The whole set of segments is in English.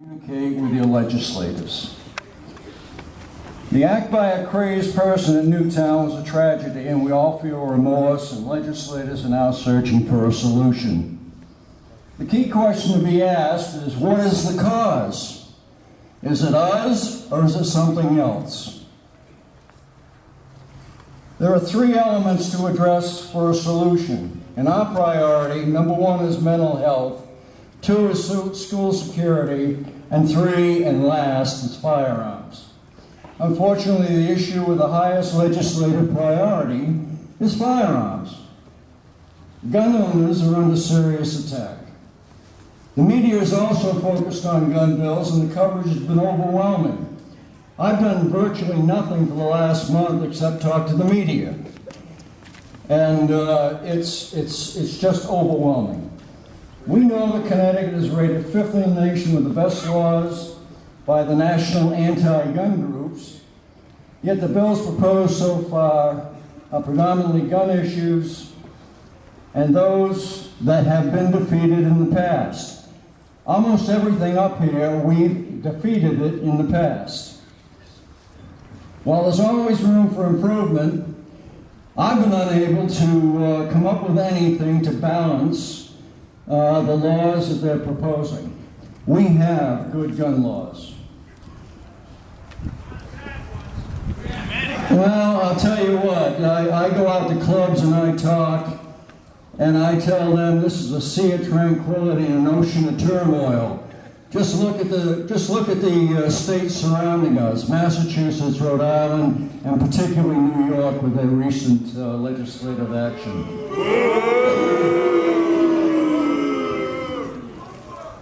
Communicate with your legislators. The act by a crazed person in Newtown was a tragedy, and we all feel remorse, and legislators are now searching for a solution. The key question to be asked is, what is the cause? Is it us, or is it something else? There are three elements to address for a solution, and our priority, number one, is mental health. 2 is school security, and 3, and last, is firearms. Unfortunately, the issue with the highest legislative priority is firearms. Gun owners are under serious attack. The media is also focused on gun bills, and the coverage has been overwhelming. I've done virtually nothing for the last month except talk to the media, and it's just overwhelming. We know that Connecticut is rated 5th in the nation with the best laws by the national anti-gun groups, yet the bills proposed so far are predominantly gun issues and those that have been defeated in the past. Almost everything up here, we've defeated it in the past. While there's always room for improvement, I've been unable to come up with anything to balance the laws that they're proposing. We have good gun laws. Well, I'll tell you what, I go out to clubs and I talk, and I tell them this is a sea of tranquility and an ocean of turmoil. Just look at the states surrounding us, Massachusetts, Rhode Island, and particularly New York with their recent legislative action.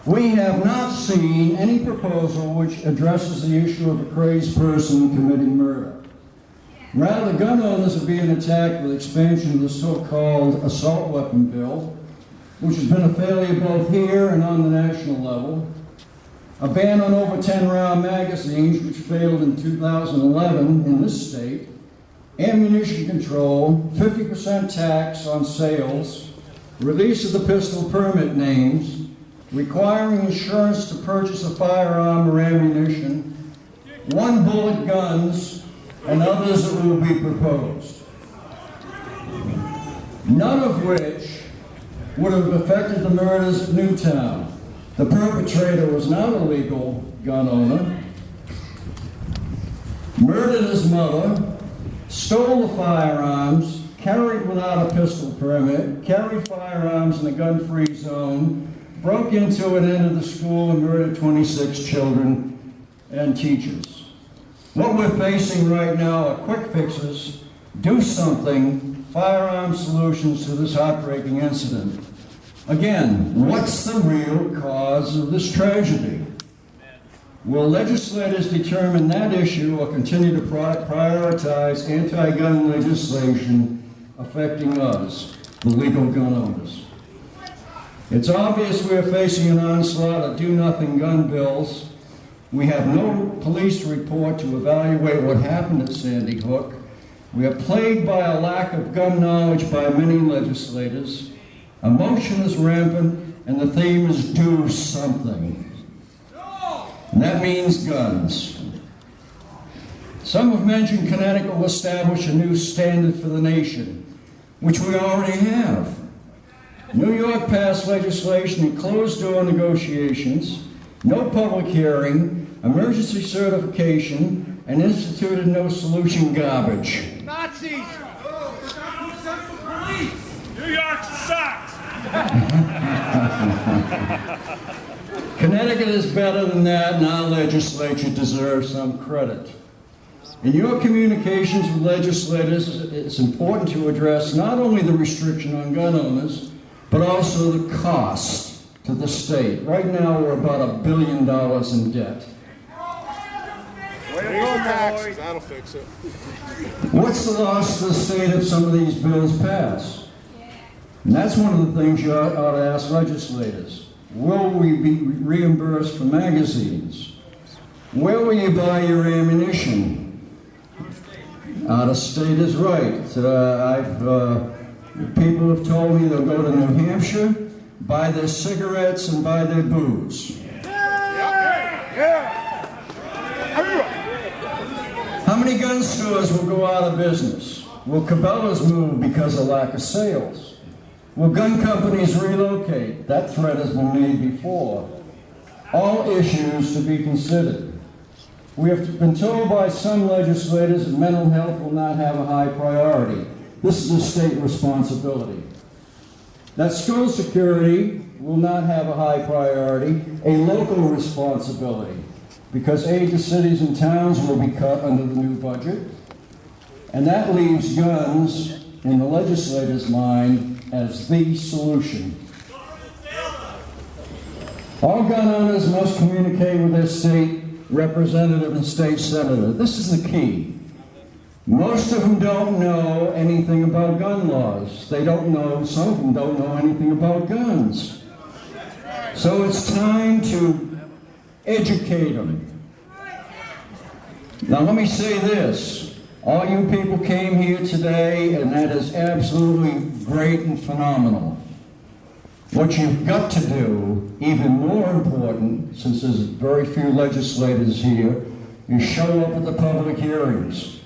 We have not seen any proposal which addresses the issue of a crazed person committing murder. Rather, gun owners are being attacked with expansion of the so-called assault weapon bill, which has been a failure both here and on the national level, a ban on over 10-round magazines, which failed in 2011 in this state, ammunition control, 50% tax on sales, release of the pistol permit names, requiring insurance to purchase a firearm or ammunition, one-bullet guns, and others that will be proposed. None of which would have affected the murders of Newtown. The perpetrator was not a legal gun owner, murdered his mother, stole the firearms, carried without a pistol permit, carried firearms in a gun-free zone, broke into and entered the school and murdered 26 children and teachers. What we're facing right now are quick fixes, do something, firearm solutions to this heartbreaking incident. Again, what's the real cause of this tragedy? Will legislators determine that issue or continue to prioritize anti-gun legislation affecting us, the legal gun owners? It's obvious we are facing an onslaught of do-nothing gun bills. We have no police report to evaluate what happened at Sandy Hook. We are plagued by a lack of gun knowledge by many legislators. Emotion is rampant, and the theme is do something. And that means guns. Some have mentioned Connecticut will establish a new standard for the nation, which we already have. New York passed legislation in closed-door negotiations, no public hearing, emergency certification, and instituted no solution garbage. Nazis! New York sucks! Connecticut is better than that, and our legislature deserves some credit. In your communications with legislators, it's important to address not only the restriction on gun owners, but also the cost to the state. Right now, we're about $1 billion in debt. Taxes, that'll fix it. What's the loss to the state if some of these bills pass? And that's one of the things you ought to ask legislators. Will we be reimbursed for magazines? Where will you buy your ammunition? Out of state is right. People have told me they'll go to New Hampshire, buy their cigarettes, and buy their booze. Yep. stores will go out of business? Will Cabela's move because of lack of sales? Will gun companies relocate? That threat has been made before. All issues to be considered. We have been told by some legislators that mental health will not have a high priority. This is a state responsibility. That school security will not have a high priority, a local responsibility, because aid to cities and towns will be cut under the new budget. And that leaves guns in the legislator's mind as the solution. All gun owners must communicate with their state representative and state senator. This is the key. Most of them don't know anything about gun laws. They don't know, some of them don't know anything about guns. So it's time to educate them. Now let me say this. All you people came here today, and that is absolutely great and phenomenal. What you've got to do, even more important, since there's very few legislators here, is show up at the public hearings.